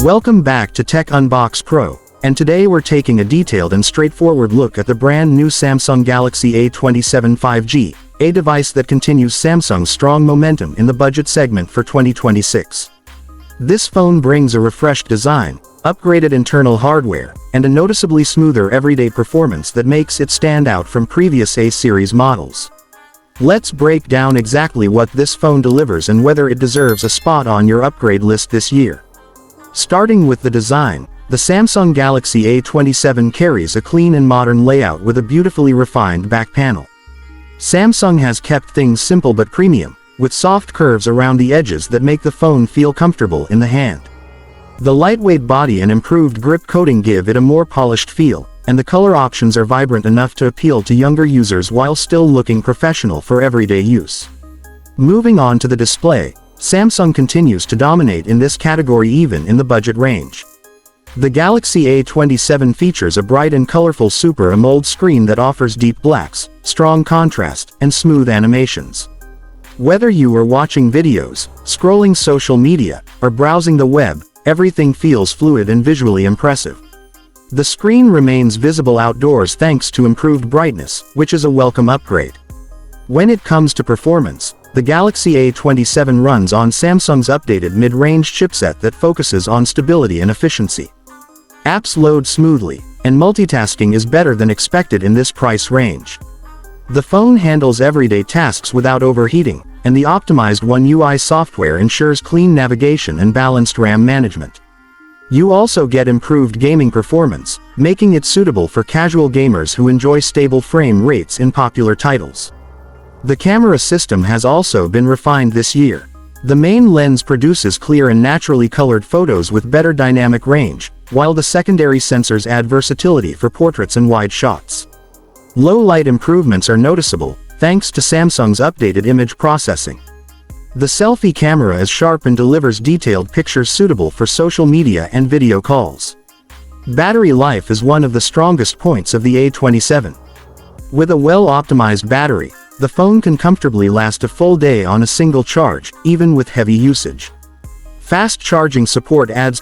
Welcome back to TechUnboxPro, and today we're taking a detailed and straightforward look at the brand new Samsung Galaxy A27 5G, a device that continues Samsung's strong momentum in the budget segment for 2026. This phone brings a refreshed design, upgraded internal hardware, and a noticeably smoother everyday performance that makes it stand out from previous A-series models. Let's break down exactly what this phone delivers and whether it deserves a spot on your upgrade list this year. Starting with the design, the Samsung Galaxy A27 carries a clean and modern layout with a beautifully refined back panel. Samsung has kept things simple but premium, with soft curves around the edges that make the phone feel comfortable in the hand. The lightweight body and improved grip coating give it a more polished feel, and the color options are vibrant enough to appeal to younger users while still looking professional for everyday use. Moving on to the display, Samsung continues to dominate in this category even in the budget range. The Galaxy A27 features a bright and colorful Super AMOLED screen that offers deep blacks, strong contrast, and smooth animations. Whether you are watching videos, scrolling social media, or browsing the web, everything feels fluid and visually impressive. The screen remains visible outdoors thanks to improved brightness, which is a welcome upgrade. When it comes to performance, the Galaxy A27 runs on Samsung's updated mid-range chipset that focuses on stability and efficiency. Apps load smoothly, and multitasking is better than expected in this price range. The phone handles everyday tasks without overheating, and the optimized One UI software ensures clean navigation and balanced RAM management. You also get improved gaming performance, making it suitable for casual gamers who enjoy stable frame rates in popular titles. The camera system has also been refined this year. The main lens produces clear and naturally colored photos with better dynamic range, while the secondary sensors add versatility for portraits and wide shots. Low light improvements are noticeable, thanks to Samsung's updated image processing. The selfie camera is sharp and delivers detailed pictures suitable for social media and video calls. Battery life is one of the strongest points of the A27. With a well-optimized battery, the phone can comfortably last a full day on a single charge, even with heavy usage. Fast charging support adds